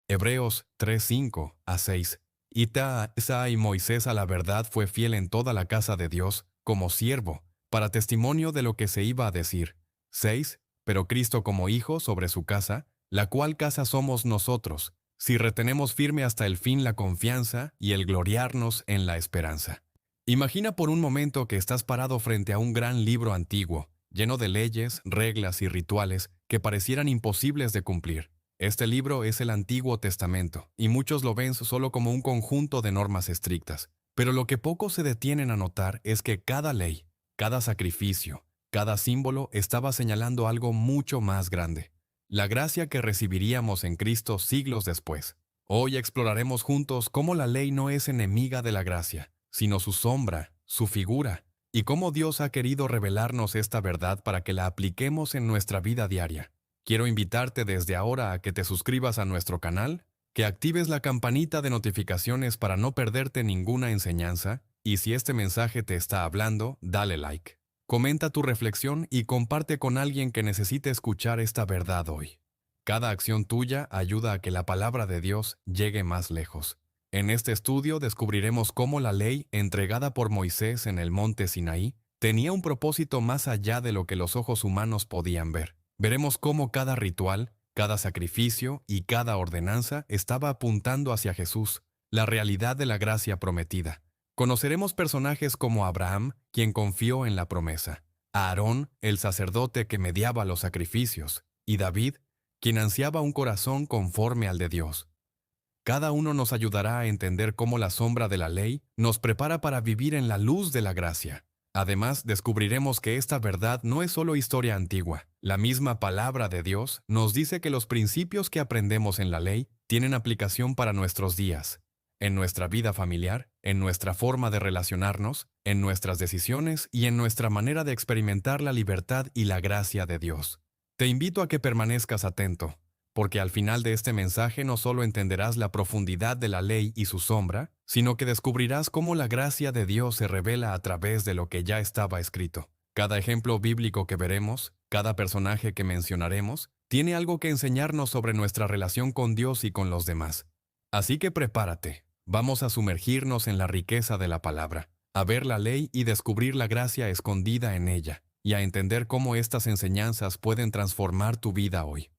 Hebreos 3:5-6. Y Moisés a la verdad fue fiel en toda la casa de Dios, como siervo, para testimonio de lo que se iba a decir. 6. Pero Cristo como hijo sobre su casa, la cual casa somos nosotros, si retenemos firme hasta el fin la confianza y el gloriarnos en la esperanza. Imagina por un momento que estás parado frente a un gran libro antiguo, lleno de leyes, reglas y rituales que parecieran imposibles de cumplir. Este libro es el Antiguo Testamento, y muchos lo ven solo como un conjunto de normas estrictas. Pero lo que pocos se detienen a notar es que cada ley, cada sacrificio, cada símbolo estaba señalando algo mucho más grande: la gracia que recibiríamos en Cristo siglos después. Hoy exploraremos juntos cómo la ley no es enemiga de la gracia, sino su sombra, su figura, y cómo Dios ha querido revelarnos esta verdad para que la apliquemos en nuestra vida diaria. Quiero invitarte desde ahora a que te suscribas a nuestro canal, que actives la campanita de notificaciones para no perderte ninguna enseñanza, y si este mensaje te está hablando, dale like. Comenta tu reflexión y comparte con alguien que necesite escuchar esta verdad hoy. Cada acción tuya ayuda a que la palabra de Dios llegue más lejos. En este estudio descubriremos cómo la ley, entregada por Moisés en el monte Sinaí, tenía un propósito más allá de lo que los ojos humanos podían ver. Veremos cómo cada ritual, cada sacrificio y cada ordenanza estaba apuntando hacia Jesús, la realidad de la gracia prometida. Conoceremos personajes como Abraham, quien confió en la promesa; a Aarón, el sacerdote que mediaba los sacrificios; y David, quien ansiaba un corazón conforme al de Dios. Cada uno nos ayudará a entender cómo la sombra de la ley nos prepara para vivir en la luz de la gracia. Además, descubriremos que esta verdad no es solo historia antigua. La misma palabra de Dios nos dice que los principios que aprendemos en la ley tienen aplicación para nuestros días, en nuestra vida familiar, en nuestra forma de relacionarnos, en nuestras decisiones y en nuestra manera de experimentar la libertad y la gracia de Dios. Te invito a que permanezcas atento, porque al final de este mensaje no solo entenderás la profundidad de la ley y su sombra, sino que descubrirás cómo la gracia de Dios se revela a través de lo que ya estaba escrito. Cada ejemplo bíblico que veremos, cada personaje que mencionaremos, tiene algo que enseñarnos sobre nuestra relación con Dios y con los demás. Así que prepárate, vamos a sumergirnos en la riqueza de la palabra, a ver la ley y descubrir la gracia escondida en ella, y a entender cómo estas enseñanzas pueden transformar tu vida hoy.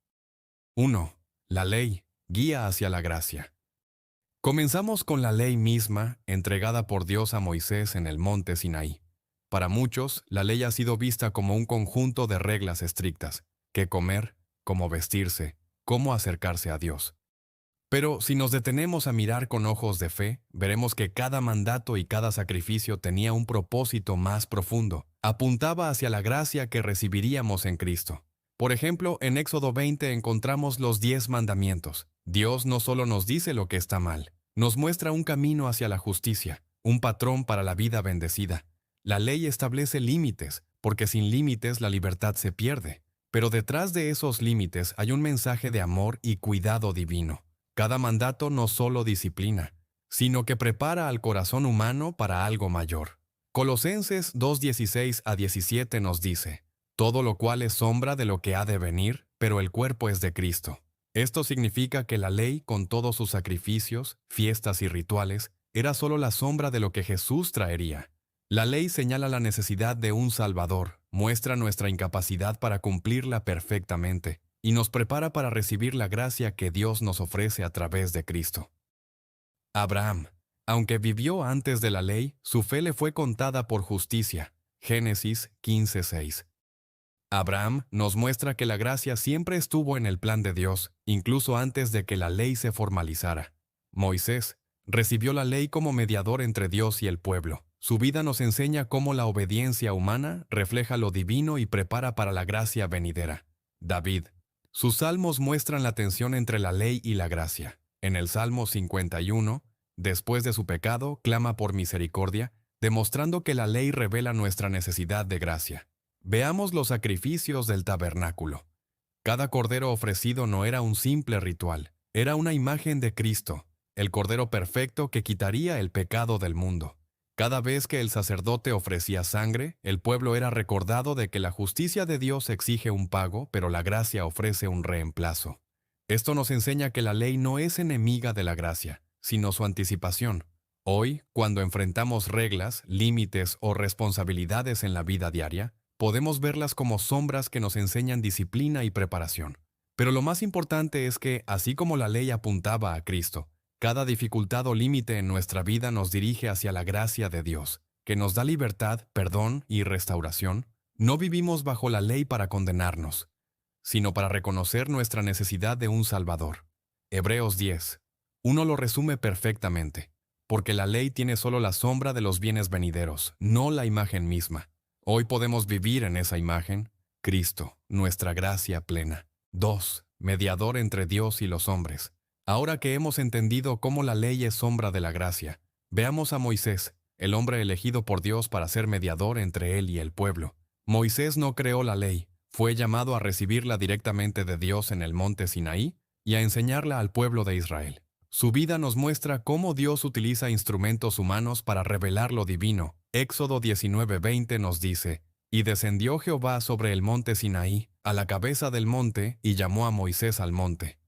1. La ley, guía hacia la gracia. Comenzamos con la ley misma, entregada por Dios a Moisés en el monte Sinaí. Para muchos, la ley ha sido vista como un conjunto de reglas estrictas: qué comer, cómo vestirse, cómo acercarse a Dios. Pero si nos detenemos a mirar con ojos de fe, veremos que cada mandato y cada sacrificio tenía un propósito más profundo. Apuntaba hacia la gracia que recibiríamos en Cristo. Por ejemplo, en Éxodo 20 encontramos los 10 mandamientos. Dios no solo nos dice lo que está mal, nos muestra un camino hacia la justicia, un patrón para la vida bendecida. La ley establece límites, porque sin límites la libertad se pierde. Pero detrás de esos límites hay un mensaje de amor y cuidado divino. Cada mandato no solo disciplina, sino que prepara al corazón humano para algo mayor. Colosenses 2:16-17 nos dice: todo lo cual es sombra de lo que ha de venir, pero el cuerpo es de Cristo. Esto significa que la ley, con todos sus sacrificios, fiestas y rituales, era solo la sombra de lo que Jesús traería. La ley señala la necesidad de un Salvador, muestra nuestra incapacidad para cumplirla perfectamente, y nos prepara para recibir la gracia que Dios nos ofrece a través de Cristo. Abraham, aunque vivió antes de la ley, su fe le fue contada por justicia. Génesis 15:6. Abraham nos muestra que la gracia siempre estuvo en el plan de Dios, incluso antes de que la ley se formalizara. Moisés recibió la ley como mediador entre Dios y el pueblo. Su vida nos enseña cómo la obediencia humana refleja lo divino y prepara para la gracia venidera. David. Sus salmos muestran la tensión entre la ley y la gracia. En el Salmo 51, después de su pecado, clama por misericordia, demostrando que la ley revela nuestra necesidad de gracia. Veamos los sacrificios del tabernáculo. Cada cordero ofrecido no era un simple ritual, era una imagen de Cristo, el cordero perfecto que quitaría el pecado del mundo. Cada vez que el sacerdote ofrecía sangre, el pueblo era recordado de que la justicia de Dios exige un pago, pero la gracia ofrece un reemplazo. Esto nos enseña que la ley no es enemiga de la gracia, sino su anticipación. Hoy, cuando enfrentamos reglas, límites o responsabilidades en la vida diaria, podemos verlas como sombras que nos enseñan disciplina y preparación. Pero lo más importante es que, así como la ley apuntaba a Cristo, cada dificultad o límite en nuestra vida nos dirige hacia la gracia de Dios, que nos da libertad, perdón y restauración. No vivimos bajo la ley para condenarnos, sino para reconocer nuestra necesidad de un Salvador. Hebreos 10. Uno lo resume perfectamente, porque la ley tiene solo la sombra de los bienes venideros, no la imagen misma. Hoy podemos vivir en esa imagen, Cristo, nuestra gracia plena. 2. Mediador entre Dios y los hombres. Ahora que hemos entendido cómo la ley es sombra de la gracia, veamos a Moisés, el hombre elegido por Dios para ser mediador entre él y el pueblo. Moisés no creó la ley, fue llamado a recibirla directamente de Dios en el monte Sinaí y a enseñarla al pueblo de Israel. Su vida nos muestra cómo Dios utiliza instrumentos humanos para revelar lo divino. Éxodo 19:20 nos dice, «Y descendió Jehová sobre el monte Sinaí, a la cabeza del monte, y llamó a Moisés al monte».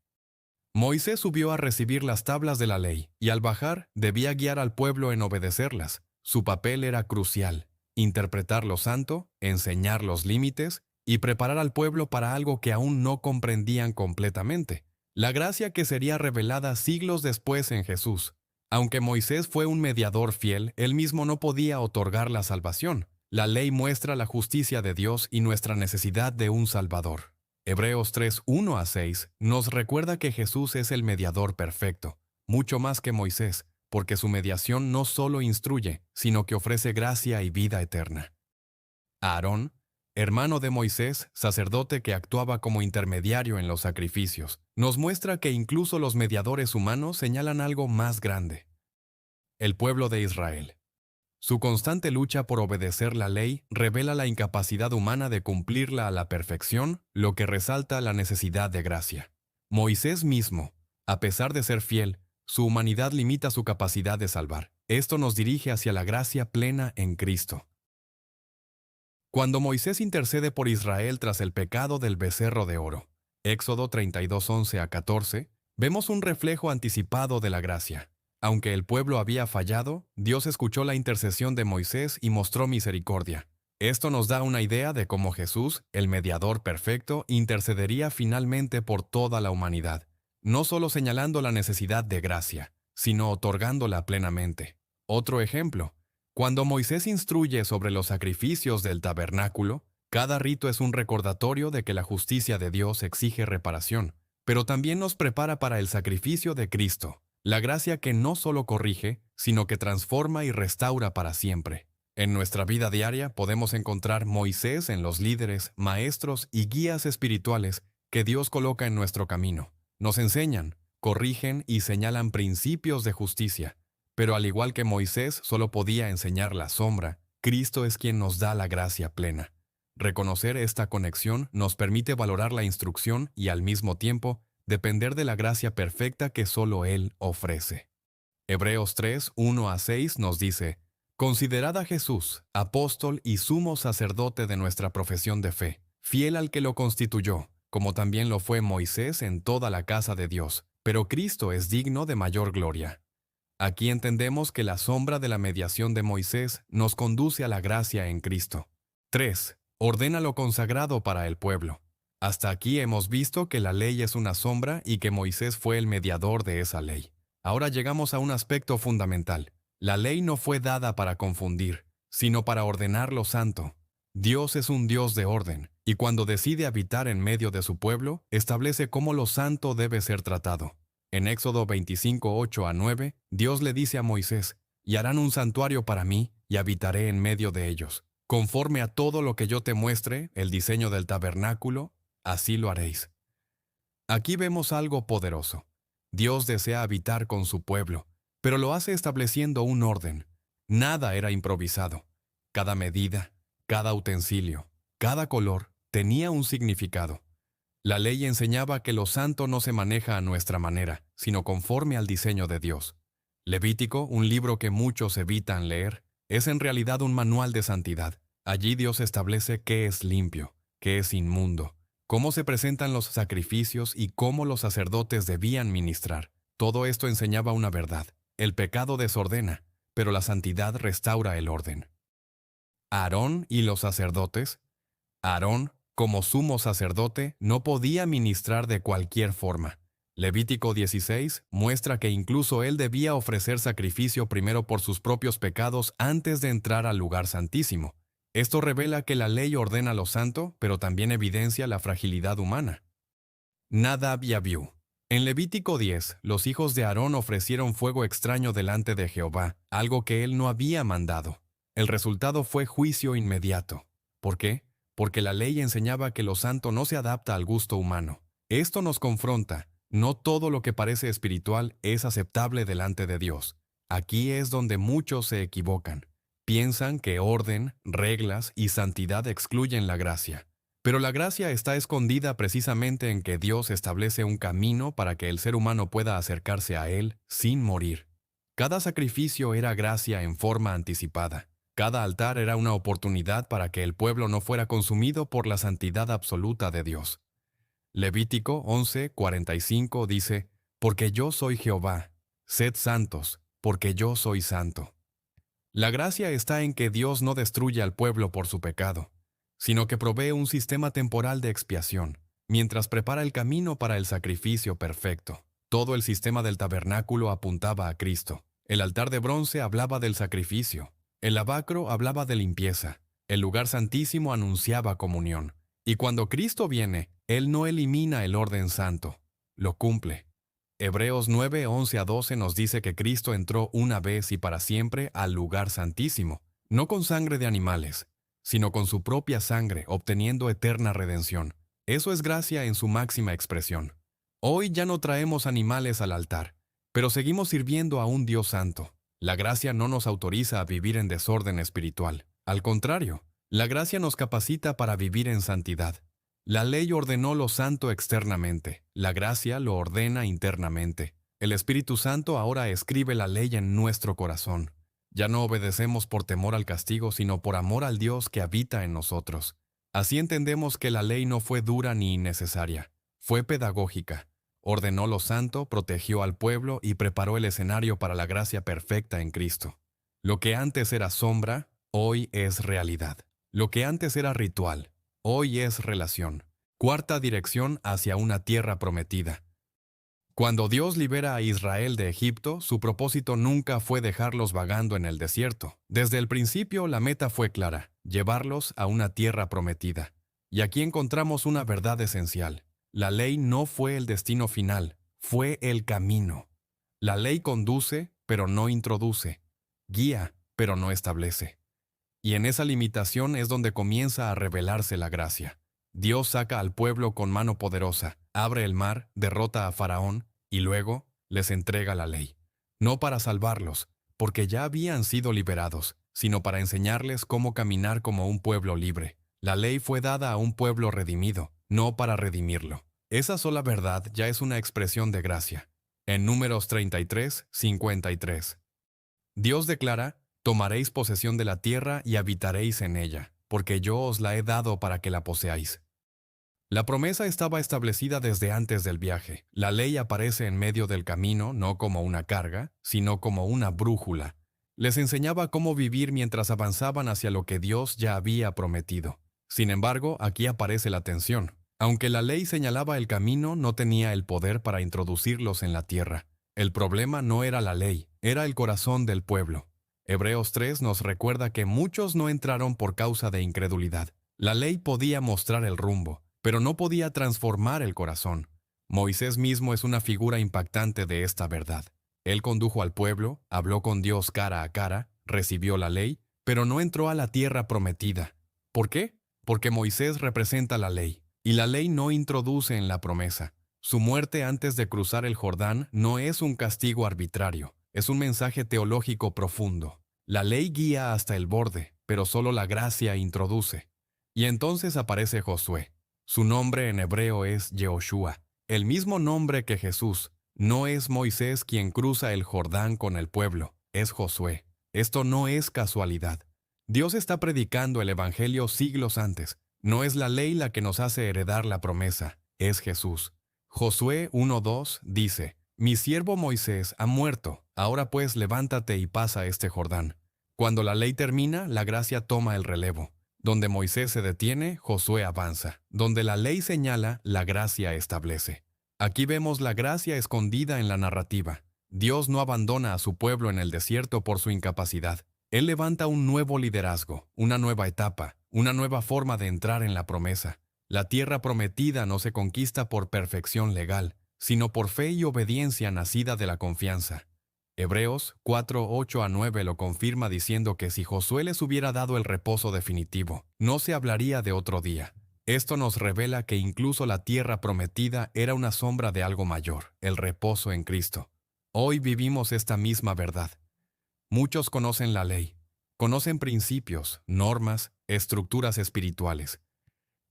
Moisés subió a recibir las tablas de la ley, y al bajar debía guiar al pueblo en obedecerlas. Su papel era crucial: interpretar lo santo, enseñar los límites y preparar al pueblo para algo que aún no comprendían completamente: la gracia que sería revelada siglos después en Jesús. Aunque Moisés fue un mediador fiel, él mismo no podía otorgar la salvación. La ley muestra la justicia de Dios y nuestra necesidad de un Salvador. Hebreos 3:1-6 nos recuerda que Jesús es el mediador perfecto, mucho más que Moisés, porque su mediación no solo instruye, sino que ofrece gracia y vida eterna. Aarón, hermano de Moisés, sacerdote que actuaba como intermediario en los sacrificios, nos muestra que incluso los mediadores humanos señalan algo más grande: el pueblo de Israel. Su constante lucha por obedecer la ley revela la incapacidad humana de cumplirla a la perfección, lo que resalta la necesidad de gracia. Moisés mismo, a pesar de ser fiel, su humanidad limita su capacidad de salvar. Esto nos dirige hacia la gracia plena en Cristo. Cuando Moisés intercede por Israel tras el pecado del becerro de oro, Éxodo 32:11-14, vemos un reflejo anticipado de la gracia. Aunque el pueblo había fallado, Dios escuchó la intercesión de Moisés y mostró misericordia. Esto nos da una idea de cómo Jesús, el mediador perfecto, intercedería finalmente por toda la humanidad, no solo señalando la necesidad de gracia, sino otorgándola plenamente. Otro ejemplo: cuando Moisés instruye sobre los sacrificios del tabernáculo, cada rito es un recordatorio de que la justicia de Dios exige reparación, pero también nos prepara para el sacrificio de Cristo, la gracia que no solo corrige, sino que transforma y restaura para siempre. En nuestra vida diaria podemos encontrar Moisés en los líderes, maestros y guías espirituales que Dios coloca en nuestro camino. Nos enseñan, corrigen y señalan principios de justicia. Pero al igual que Moisés solo podía enseñar la sombra, Cristo es quien nos da la gracia plena. Reconocer esta conexión nos permite valorar la instrucción y al mismo tiempo depender de la gracia perfecta que solo Él ofrece. Hebreos 3:1-6 nos dice: «Considerad a Jesús, apóstol y sumo sacerdote de nuestra profesión de fe, fiel al que lo constituyó, como también lo fue Moisés en toda la casa de Dios, pero Cristo es digno de mayor gloria». Aquí entendemos que la sombra de la mediación de Moisés nos conduce a la gracia en Cristo. 3. Ordena lo consagrado para el pueblo. Hasta aquí hemos visto que la ley es una sombra y que Moisés fue el mediador de esa ley. Ahora llegamos a un aspecto fundamental. La ley no fue dada para confundir, sino para ordenar lo santo. Dios es un Dios de orden, y cuando decide habitar en medio de su pueblo, establece cómo lo santo debe ser tratado. En Éxodo 25:8-9, Dios le dice a Moisés: «Y harán un santuario para mí, y habitaré en medio de ellos. Conforme a todo lo que yo te muestre, el diseño del tabernáculo, así lo haréis». Aquí vemos algo poderoso. Dios desea habitar con su pueblo, pero lo hace estableciendo un orden. Nada era improvisado. Cada medida, cada utensilio, cada color tenía un significado. La ley enseñaba que lo santo no se maneja a nuestra manera, sino conforme al diseño de Dios. Levítico, un libro que muchos evitan leer, es en realidad un manual de santidad. Allí Dios establece qué es limpio, qué es inmundo, cómo se presentan los sacrificios y cómo los sacerdotes debían ministrar. Todo esto enseñaba una verdad. El pecado desordena, pero la santidad restaura el orden. Aarón y los sacerdotes. Aarón, como sumo sacerdote, no podía ministrar de cualquier forma. Levítico 16 muestra que incluso él debía ofrecer sacrificio primero por sus propios pecados antes de entrar al lugar santísimo. Esto revela que la ley ordena lo santo, pero también evidencia la fragilidad humana. Nadab y Abiú. En Levítico 10, los hijos de Aarón ofrecieron fuego extraño delante de Jehová, algo que él no había mandado. El resultado fue juicio inmediato. ¿Por qué? Porque la ley enseñaba que lo santo no se adapta al gusto humano. Esto nos confronta. No todo lo que parece espiritual es aceptable delante de Dios. Aquí es donde muchos se equivocan. Piensan que orden, reglas y santidad excluyen la gracia. Pero la gracia está escondida precisamente en que Dios establece un camino para que el ser humano pueda acercarse a Él sin morir. Cada sacrificio era gracia en forma anticipada. Cada altar era una oportunidad para que el pueblo no fuera consumido por la santidad absoluta de Dios. Levítico 11:45 dice, «Porque yo soy Jehová, sed santos, porque yo soy santo». La gracia está en que Dios no destruye al pueblo por su pecado, sino que provee un sistema temporal de expiación, mientras prepara el camino para el sacrificio perfecto. Todo el sistema del tabernáculo apuntaba a Cristo. El altar de bronce hablaba del sacrificio. El lavacro hablaba de limpieza. El lugar santísimo anunciaba comunión. Y cuando Cristo viene, Él no elimina el orden santo, lo cumple. Hebreos 9:11-12 nos dice que Cristo entró una vez y para siempre al lugar santísimo, no con sangre de animales, sino con su propia sangre, obteniendo eterna redención. Eso es gracia en su máxima expresión. Hoy ya no traemos animales al altar, pero seguimos sirviendo a un Dios santo. La gracia no nos autoriza a vivir en desorden espiritual. Al contrario, la gracia nos capacita para vivir en santidad. La ley ordenó lo santo externamente, la gracia lo ordena internamente. El Espíritu Santo ahora escribe la ley en nuestro corazón. Ya no obedecemos por temor al castigo, sino por amor al Dios que habita en nosotros. Así entendemos que la ley no fue dura ni innecesaria, fue pedagógica. Ordenó lo santo, protegió al pueblo y preparó el escenario para la gracia perfecta en Cristo. Lo que antes era sombra, hoy es realidad. Lo que antes era ritual, hoy es relación. Cuarta dirección hacia una tierra prometida. Cuando Dios libera a Israel de Egipto, su propósito nunca fue dejarlos vagando en el desierto. Desde el principio la meta fue clara, llevarlos a una tierra prometida. Y aquí encontramos una verdad esencial. La ley no fue el destino final, fue el camino. La ley conduce, pero no introduce. Guía, pero no establece. Y en esa limitación es donde comienza a revelarse la gracia. Dios saca al pueblo con mano poderosa, abre el mar, derrota a Faraón y luego les entrega la ley. No para salvarlos, porque ya habían sido liberados, sino para enseñarles cómo caminar como un pueblo libre. La ley fue dada a un pueblo redimido, no para redimirlo. Esa sola verdad ya es una expresión de gracia. En Números 33:53. Dios declara, «Tomaréis posesión de la tierra y habitaréis en ella, porque yo os la he dado para que la poseáis». La promesa estaba establecida desde antes del viaje. La ley aparece en medio del camino, no como una carga, sino como una brújula. Les enseñaba cómo vivir mientras avanzaban hacia lo que Dios ya había prometido. Sin embargo, aquí aparece la tensión. Aunque la ley señalaba el camino, no tenía el poder para introducirlos en la tierra. El problema no era la ley, era el corazón del pueblo. Hebreos 3 nos recuerda que muchos no entraron por causa de incredulidad. La ley podía mostrar el rumbo, pero no podía transformar el corazón. Moisés mismo es una figura impactante de esta verdad. Él condujo al pueblo, habló con Dios cara a cara, recibió la ley, pero no entró a la tierra prometida. ¿Por qué? Porque Moisés representa la ley, y la ley no introduce en la promesa. Su muerte antes de cruzar el Jordán no es un castigo arbitrario, es un mensaje teológico profundo. La ley guía hasta el borde, pero solo la gracia introduce. Y entonces aparece Josué. Su nombre en hebreo es Yehoshua, el mismo nombre que Jesús. No es Moisés quien cruza el Jordán con el pueblo, es Josué. Esto no es casualidad. Dios está predicando el Evangelio siglos antes, No es la ley la que nos hace heredar la promesa, es Jesús. Josué 1:2 dice, Mi siervo Moisés ha muerto, ahora pues levántate y pasa este Jordán. Cuando la ley termina, la gracia toma el relevo. Donde Moisés se detiene, Josué avanza. Donde la ley señala, la gracia establece. Aquí vemos la gracia escondida en la narrativa. Dios no abandona a su pueblo en el desierto por su incapacidad. Él levanta un nuevo liderazgo, una nueva etapa, una nueva forma de entrar en la promesa. La tierra prometida no se conquista por perfección legal, sino por fe y obediencia nacida de la confianza. Hebreos 4:8-9 lo confirma diciendo que si Josué les hubiera dado el reposo definitivo, no se hablaría de otro día. Esto nos revela que incluso la tierra prometida era una sombra de algo mayor, el reposo en Cristo. Hoy vivimos esta misma verdad. Muchos conocen la ley, conocen principios, normas, estructuras espirituales,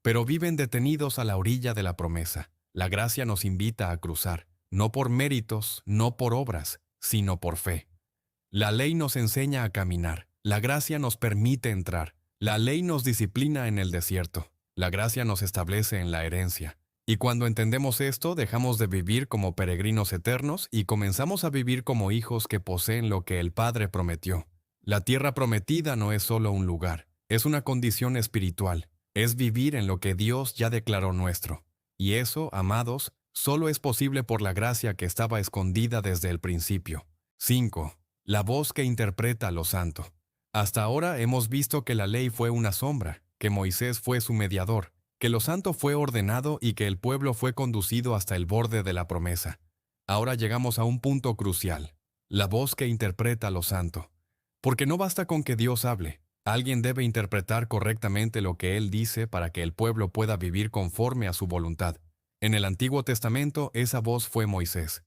pero viven detenidos a la orilla de la promesa. La gracia nos invita a cruzar, no por méritos, no por obras, sino por fe. La ley nos enseña a caminar, la gracia nos permite entrar, la ley nos disciplina en el desierto, la gracia nos establece en la herencia. Y cuando entendemos esto, dejamos de vivir como peregrinos eternos y comenzamos a vivir como hijos que poseen lo que el Padre prometió. La tierra prometida no es solo un lugar, es una condición espiritual, es vivir en lo que Dios ya declaró nuestro. Y eso, amados, solo es posible por la gracia que estaba escondida desde el principio. 5. La voz que interpreta lo santo. Hasta ahora hemos visto que la ley fue una sombra, que Moisés fue su mediador, que lo santo fue ordenado y que el pueblo fue conducido hasta el borde de la promesa. Ahora llegamos a un punto crucial, la voz que interpreta lo santo. Porque no basta con que Dios hable, alguien debe interpretar correctamente lo que Él dice para que el pueblo pueda vivir conforme a su voluntad. En el Antiguo Testamento esa voz fue Moisés.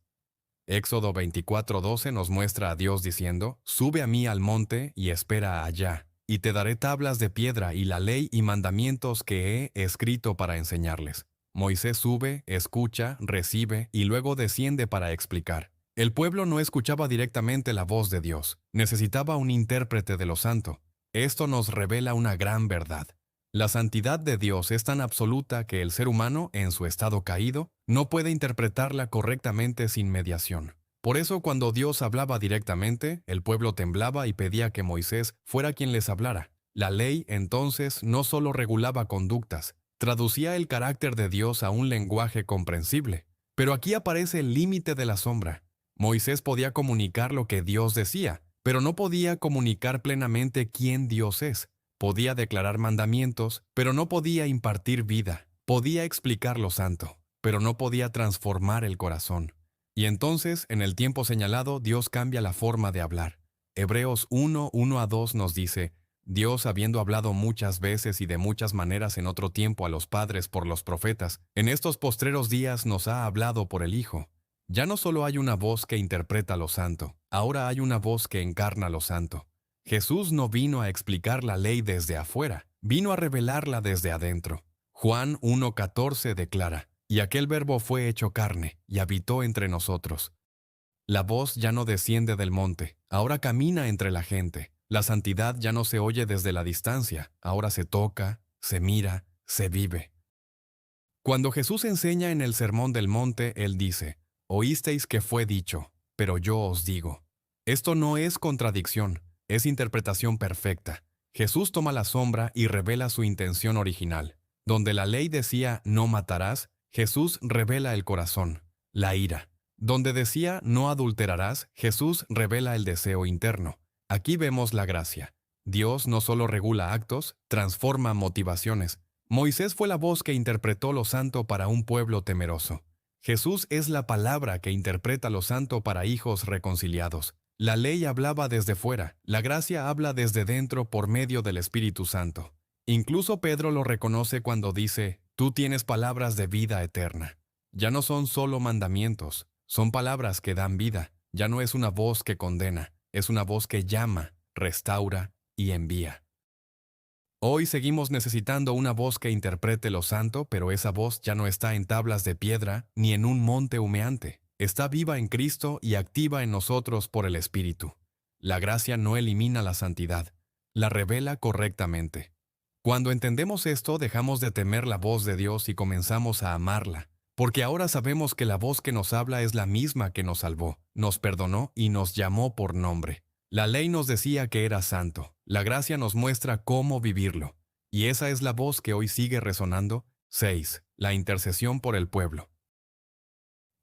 Éxodo 24:12 nos muestra a Dios diciendo, Sube a mí al monte y espera allá, y te daré tablas de piedra y la ley y mandamientos que he escrito para enseñarles. Moisés sube, escucha, recibe y luego desciende para explicar. El pueblo no escuchaba directamente la voz de Dios, necesitaba un intérprete de lo santo. Esto nos revela una gran verdad. La santidad de Dios es tan absoluta que el ser humano, en su estado caído, no puede interpretarla correctamente sin mediación. Por eso, cuando Dios hablaba directamente, el pueblo temblaba y pedía que Moisés fuera quien les hablara. La ley, entonces, no solo regulaba conductas, traducía el carácter de Dios a un lenguaje comprensible. Pero aquí aparece el límite de la sombra. Moisés podía comunicar lo que Dios decía, pero no podía comunicar plenamente quién Dios es. Podía declarar mandamientos, pero no podía impartir vida. Podía explicar lo santo, pero no podía transformar el corazón. Y entonces, en el tiempo señalado, Dios cambia la forma de hablar. Hebreos 1:1-2 nos dice, Dios, habiendo hablado muchas veces y de muchas maneras en otro tiempo a los padres por los profetas, en estos postreros días nos ha hablado por el Hijo. Ya no solo hay una voz que interpreta lo santo, ahora hay una voz que encarna lo santo. Jesús no vino a explicar la ley desde afuera, vino a revelarla desde adentro. Juan 1:14 declara, y aquel verbo fue hecho carne, y habitó entre nosotros. La voz ya no desciende del monte, ahora camina entre la gente. La santidad ya no se oye desde la distancia, ahora se toca, se mira, se vive. Cuando Jesús enseña en el Sermón del Monte, Él dice, Oísteis que fue dicho, pero yo os digo. Esto no es contradicción, es interpretación perfecta. Jesús toma la sombra y revela su intención original. Donde la ley decía, no matarás, Jesús revela el corazón, la ira. Donde decía, no adulterarás, Jesús revela el deseo interno. Aquí vemos la gracia. Dios no solo regula actos, transforma motivaciones. Moisés fue la voz que interpretó lo santo para un pueblo temeroso. Jesús es la palabra que interpreta lo santo para hijos reconciliados. La ley hablaba desde fuera, la gracia habla desde dentro por medio del Espíritu Santo. Incluso Pedro lo reconoce cuando dice, tú tienes palabras de vida eterna. Ya no son solo mandamientos, son palabras que dan vida. Ya no es una voz que condena, es una voz que llama, restaura y envía. Hoy seguimos necesitando una voz que interprete lo santo, pero esa voz ya no está en tablas de piedra ni en un monte humeante. Está viva en Cristo y activa en nosotros por el Espíritu. La gracia no elimina la santidad, la revela correctamente. Cuando entendemos esto, dejamos de temer la voz de Dios y comenzamos a amarla, porque ahora sabemos que la voz que nos habla es la misma que nos salvó, nos perdonó y nos llamó por nombre. La ley nos decía que era santo, la gracia nos muestra cómo vivirlo, y esa es la voz que hoy sigue resonando. 6. La intercesión por el pueblo.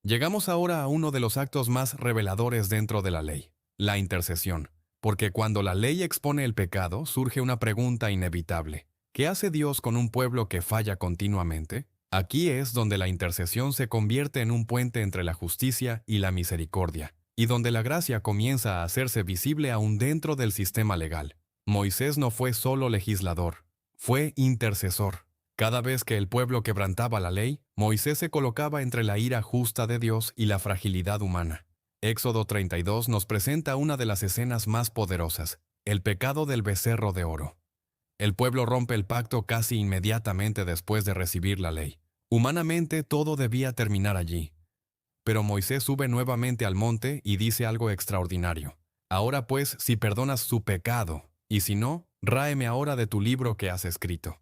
Llegamos ahora a uno de los actos más reveladores dentro de la ley, la intercesión, porque cuando la ley expone el pecado, surge una pregunta inevitable. ¿Qué hace Dios con un pueblo que falla continuamente? Aquí es donde la intercesión se convierte en un puente entre la justicia y la misericordia, y donde la gracia comienza a hacerse visible aún dentro del sistema legal. Moisés no fue solo legislador, fue intercesor. Cada vez que el pueblo quebrantaba la ley, Moisés se colocaba entre la ira justa de Dios y la fragilidad humana. Éxodo 32 nos presenta una de las escenas más poderosas, el pecado del becerro de oro. El pueblo rompe el pacto casi inmediatamente después de recibir la ley. Humanamente todo debía terminar allí. Pero Moisés sube nuevamente al monte y dice algo extraordinario. Ahora pues, si perdonas su pecado, y si no, ráeme ahora de tu libro que has escrito.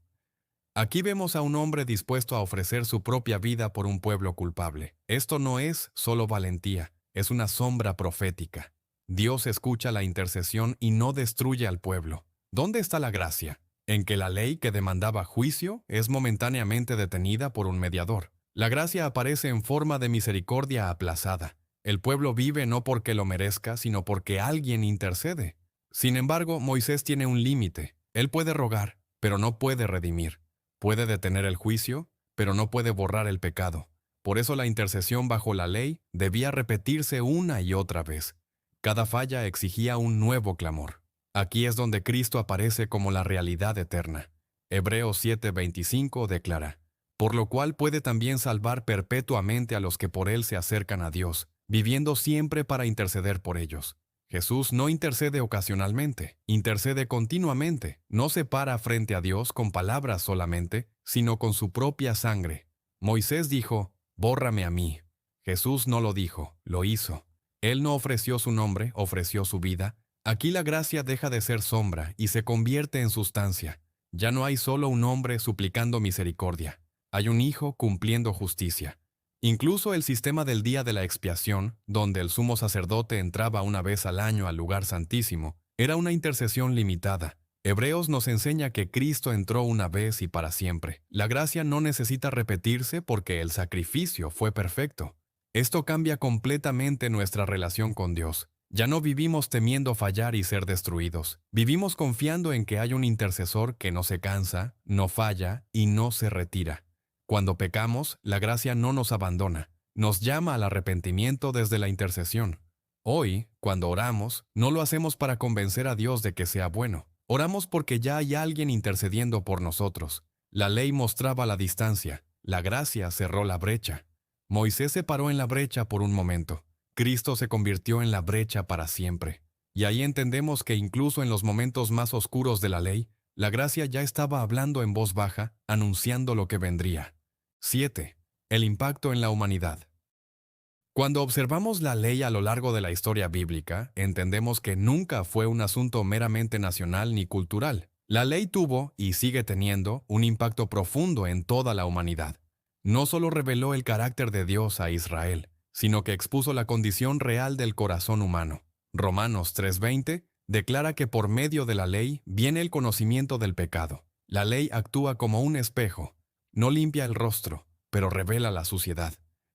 Aquí vemos a un hombre dispuesto a ofrecer su propia vida por un pueblo culpable. Esto no es solo valentía, es una sombra profética. Dios escucha la intercesión y no destruye al pueblo. ¿Dónde está la gracia? En que la ley que demandaba juicio es momentáneamente detenida por un mediador. La gracia aparece en forma de misericordia aplazada. El pueblo vive no porque lo merezca, sino porque alguien intercede. Sin embargo, Moisés tiene un límite. Él puede rogar, pero no puede redimir. Puede detener el juicio, pero no puede borrar el pecado. Por eso la intercesión bajo la ley debía repetirse una y otra vez. Cada falla exigía un nuevo clamor. Aquí es donde Cristo aparece como la realidad eterna. Hebreos 7:25 declara: por lo cual puede también salvar perpetuamente a los que por él se acercan a Dios, viviendo siempre para interceder por ellos. Jesús no intercede ocasionalmente, intercede continuamente, no se para frente a Dios con palabras solamente, sino con su propia sangre. Moisés dijo, bórrame a mí. Jesús no lo dijo, lo hizo. Él no ofreció su nombre, ofreció su vida. Aquí la gracia deja de ser sombra y se convierte en sustancia. Ya no hay solo un hombre suplicando misericordia, hay un hijo cumpliendo justicia. Incluso el sistema del día de la expiación, donde el sumo sacerdote entraba una vez al año al lugar santísimo, era una intercesión limitada. Hebreos nos enseña que Cristo entró una vez y para siempre. La gracia no necesita repetirse porque el sacrificio fue perfecto. Esto cambia completamente nuestra relación con Dios. Ya no vivimos temiendo fallar y ser destruidos. Vivimos confiando en que hay un intercesor que no se cansa, no falla y no se retira. Cuando pecamos, la gracia no nos abandona, nos llama al arrepentimiento desde la intercesión. Hoy, cuando oramos, no lo hacemos para convencer a Dios de que sea bueno. Oramos porque ya hay alguien intercediendo por nosotros. La ley mostraba la distancia, la gracia cerró la brecha. Moisés se paró en la brecha por un momento. Cristo se convirtió en la brecha para siempre. Y ahí entendemos que incluso en los momentos más oscuros de la ley, la gracia ya estaba hablando en voz baja, anunciando lo que vendría. 7. El impacto en la humanidad. Cuando observamos la ley a lo largo de la historia bíblica, entendemos que nunca fue un asunto meramente nacional ni cultural. La ley tuvo, y sigue teniendo, un impacto profundo en toda la humanidad. No solo reveló el carácter de Dios a Israel, sino que expuso la condición real del corazón humano. Romanos 3:20 declara que por medio de la ley viene el conocimiento del pecado. La ley actúa como un espejo. No limpia el rostro, pero revela la suciedad.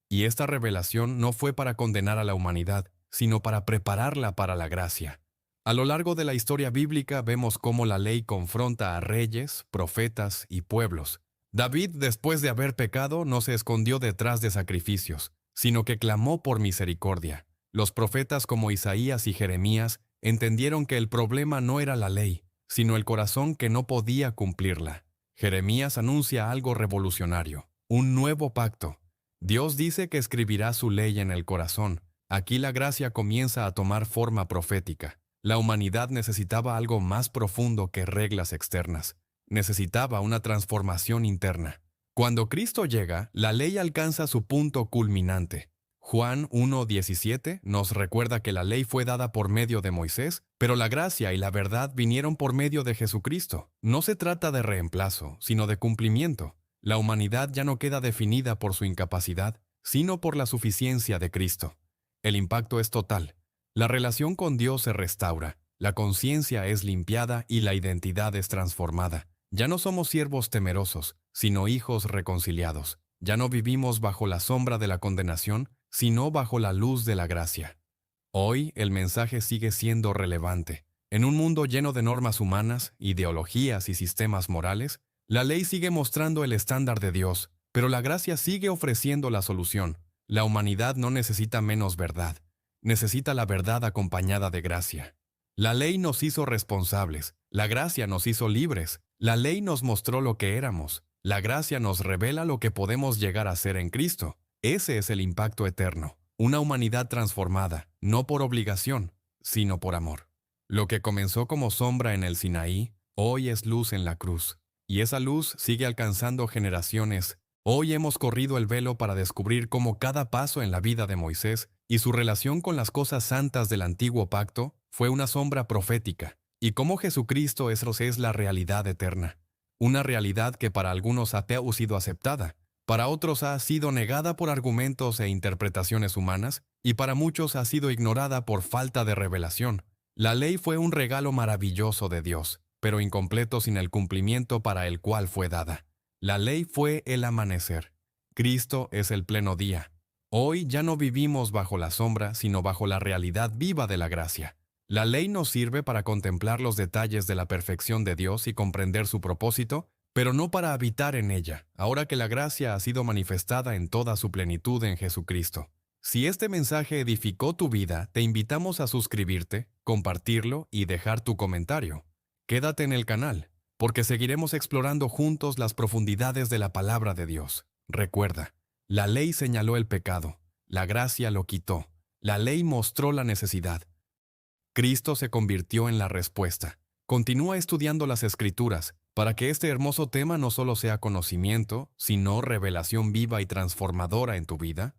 Y esta revelación no fue para condenar a la humanidad, sino para prepararla para la gracia. A lo largo de la historia bíblica vemos cómo la ley confronta a reyes, profetas y pueblos. David, después de haber pecado, no se escondió detrás de sacrificios, sino que clamó por misericordia. Los profetas como Isaías y Jeremías entendieron que el problema no era la ley, sino el corazón que no podía cumplirla. Jeremías anuncia algo revolucionario, un nuevo pacto. Dios dice que escribirá su ley en el corazón. Aquí la gracia comienza a tomar forma profética. La humanidad necesitaba algo más profundo que reglas externas. Necesitaba una transformación interna. Cuando Cristo llega, la ley alcanza su punto culminante. Juan 1:17 nos recuerda que la ley fue dada por medio de Moisés, pero la gracia y la verdad vinieron por medio de Jesucristo. No se trata de reemplazo, sino de cumplimiento. La humanidad ya no queda definida por su incapacidad, sino por la suficiencia de Cristo. El impacto es total. La relación con Dios se restaura, la conciencia es limpiada y la identidad es transformada. Ya no somos siervos temerosos, sino hijos reconciliados. Ya no vivimos bajo la sombra de la condenación, sino bajo la luz de la gracia. Hoy el mensaje sigue siendo relevante. En un mundo lleno de normas humanas, ideologías y sistemas morales, la ley sigue mostrando el estándar de Dios, pero la gracia sigue ofreciendo la solución. La humanidad no necesita menos verdad, necesita la verdad acompañada de gracia. La ley nos hizo responsables, la gracia nos hizo libres, la ley nos mostró lo que éramos, la gracia nos revela lo que podemos llegar a ser en Cristo. Ese es el impacto eterno, una humanidad transformada, no por obligación, sino por amor. Lo que comenzó como sombra en el Sinaí, hoy es luz en la cruz. Y esa luz sigue alcanzando generaciones. Hoy hemos corrido el velo para descubrir cómo cada paso en la vida de Moisés y su relación con las cosas santas del antiguo pacto fue una sombra profética, y cómo Jesucristo es la realidad eterna. Una realidad que para algunos ha sido aceptada, para otros ha sido negada por argumentos e interpretaciones humanas, y para muchos ha sido ignorada por falta de revelación. La ley fue un regalo maravilloso de Dios, pero incompleto sin el cumplimiento para el cual fue dada. La ley fue el amanecer. Cristo es el pleno día. Hoy ya no vivimos bajo la sombra, sino bajo la realidad viva de la gracia. La ley nos sirve para contemplar los detalles de la perfección de Dios y comprender su propósito, pero no para habitar en ella, ahora que la gracia ha sido manifestada en toda su plenitud en Jesucristo. Si este mensaje edificó tu vida, te invitamos a suscribirte, compartirlo y dejar tu comentario. Quédate en el canal, porque seguiremos explorando juntos las profundidades de la palabra de Dios. Recuerda, la ley señaló el pecado, la gracia lo quitó, la ley mostró la necesidad. Cristo se convirtió en la respuesta. Continúa estudiando las Escrituras, para que este hermoso tema no solo sea conocimiento, sino revelación viva y transformadora en tu vida.